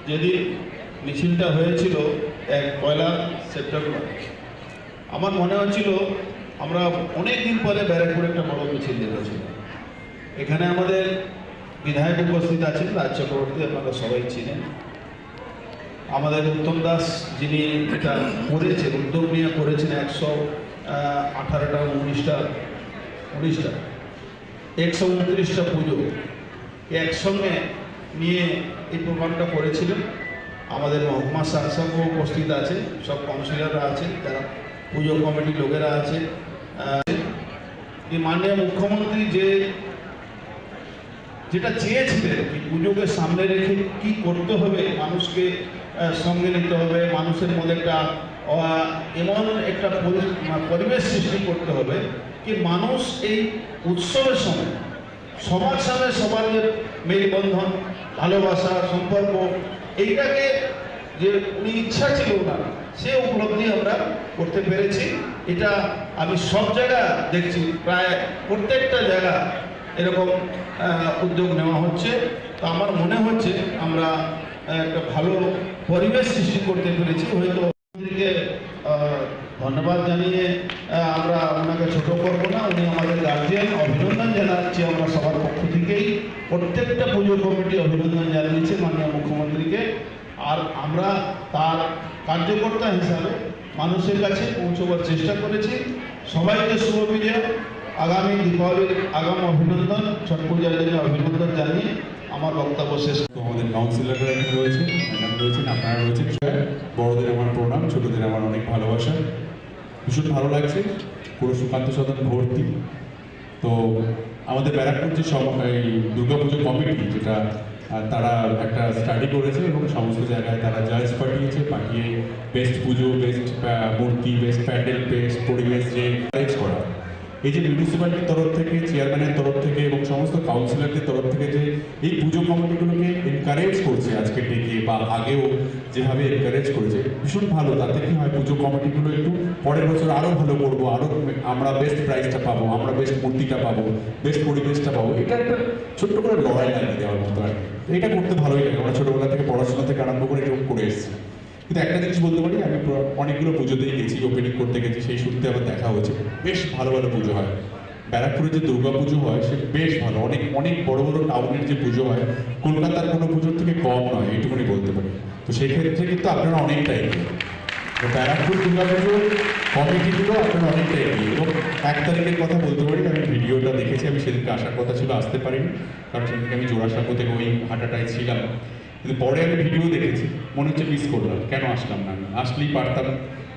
যেদিন মিছিলটা হয়েছিল 1 সেপ্টেম্বর, আমার মনে হচ্ছিল আমরা অনেক দিন পরে ব্যারাকপুরে একটা বড় মিছিল দেখেছি। এখানে আমাদের বিধায়ক উপস্থিত আছেন, রাজ চক্রবর্তী, আপনারা সবাই চিনেন। আমাদের উত্তম দাস, যিনি এটা করেছেন, উদ্যোগ নিয়ে করেছেন, 118টা 19টা 129টা পুজো একসঙ্গে নিয়ে এই প্রোগ্রামটা করেছিলেন। আমাদের মহকুমা শাসকও উপস্থিত আছে, সব কাউন্সিলররা আছেন, যারা পুজো কমিটির লোকেরা আছে। মাননীয় মুখ্যমন্ত্রী যেটা চেয়েছিলেন কি পুজোকে সামনে রেখে কি করতে হবে, মানুষকে সঙ্গে নিতে হবে, মানুষের মধ্যে একটা এমন একটা পরিবেশ সৃষ্টি করতে হবে কি মানুষ এই উৎসবের সময় সবার সাথে সবার যে মেলবন্ধন, ভালোবাসা, সম্পর্ক, এইটাকে যে উনি ইচ্ছা ছিল না, সে উপলব্ধি আমরা করতে পেরেছি। এটা আমি সব জায়গা দেখছি, প্রায় প্রত্যেকটা জায়গা এরকম উদ্যোগ নেওয়া হচ্ছে। তো আমার মনে হচ্ছে আমরা একটা ভালো পরিবেশ সৃষ্টি করতে পেরেছি। হয়তো ধন্যবাদ জানিয়ে আমরা ওনাকে ছোট করবো না, উনি আমাদের গার্জিয়ান, অভিনন্দন জানাচ্ছি আমরা সবার পক্ষ থেকেই। প্রত্যেকটা পুজো কমিটি অভিনন্দন জানিয়েছে মাননীয় মুখ্যমন্ত্রীকে। আর আমরা তার কার্যকর্তা হিসাবে মানুষের কাছে পৌঁছবার চেষ্টা করেছি। সবাইকে শুভ বিজয়, আগামী দীপাবলির আগাম অভিনন্দন, ছট পূজার জন্য অভিনন্দন জানিয়ে আমার বক্তব্য শেষ। আমাদের কাউন্সিলররা এখানে রয়েছেন, ম্যাডাম রয়েছেন, আপনারা রয়েছেন। বড়দের আমার প্রণাম, ছোটদের আমার অনেক ভালোবাসা। ভীষণ ভালো লাগছে, পুরো সুকান্ত সদন ভর্তি। তো আমাদের ব্যারাকপুর যে এই দুর্গাপুজো কমিটি, যেটা তারা একটা স্টাডি করেছে এবং সমস্ত জায়গায় তারা জাজ পাঠিয়ে বেস্ট পুজো, বেস্ট মূর্তি, বেস্ট প্যান্ডেল, বেস্ট পরিবেশ যে অ্যারেঞ্জ করা, এই যে মিউনিসিপ্যালিটির তরফ থেকে, চেয়ারম্যানের তরফ থেকে এবং সমস্ত কাউন্সিলরদের তরফ থেকে যে এই পুজো কমিটিগুলোকে এনকারেজ করছে আজকে ডেকে বা আগেও যেভাবে এনকারেজ করেছে, ভীষণ ভালো। তাতে কি হয়, পুজো কমিটিগুলো একটু পরের বছর আরও ভালো করবো, আরও আমরা বেস্ট প্রাইজটা পাবো, আমরা বেস্ট মূর্তিটা পাবো, বেস্ট পরিবেশটা পাবো। এটা একটা ছোট্ট করে লড়াই লাগিয়ে দেওয়ার মতো আর কি। এটা করতে ভালোই লাগে, আমরা ছোটোবেলা থেকে পড়াশোনা থেকে আরম্ভ করে এরকম করে এসেছি। কিন্তু একটা জিনিস বলতে পারি, আমি অনেকগুলো পুজোতেই গেছি, ওপেনিং করতে গেছি, সেই সূত্রে আবার দেখা হয়েছে বেশ ভালো ভালো পুজো হয়। ব্যারাকপুরে যে দুর্গা পুজো হয় সে বেশ ভালো, অনেক অনেক বড় বড় টাউনের যে পুজো হয় কলকাতার কোনো পুজোর থেকে কম নয়, এইটুকুনি বলতে পারি। তো সেই ক্ষেত্রে কিন্তু আপনারা অনেকটাই এগিয়ে, তো ব্যারাকপুর দুর্গা পুজোর কমিটিগুলো আপনারা অনেকটাই এগিয়ে। এবং 1 তারিখের কথা বলতে পারি, আমি ভিডিওটা দেখেছি, আমি সেদিনকে আসার কথা ছিল, আসতে পারিনি, কারণ সেদিনকে আমি জোড়াসাঁকো থেকে ওই হাঁটাটাই ছিলাম। কিন্তু পরে আমি ভিডিও দেখেছি, মনে হচ্ছে মিস করলাম, কেন আসলাম না, আমি আসলেই পারতাম।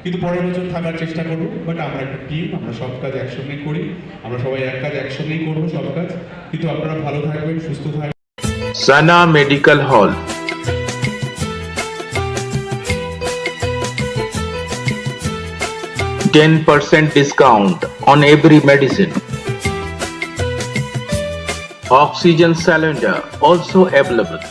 কিন্তু পরের বছর থাকার চেষ্টা করবো। বাট আমরা একটা টিম, আমরা সব কাজ একসঙ্গে করি, আমরা সবাই এক কাজ একসঙ্গেই করবো সব কাজ। কিন্তু আপনারা ভালো থাকবেন, সুস্থ থাকবেন। Sana Medical Hall, 10% discount on every medicine. Oxygen cylinder also available.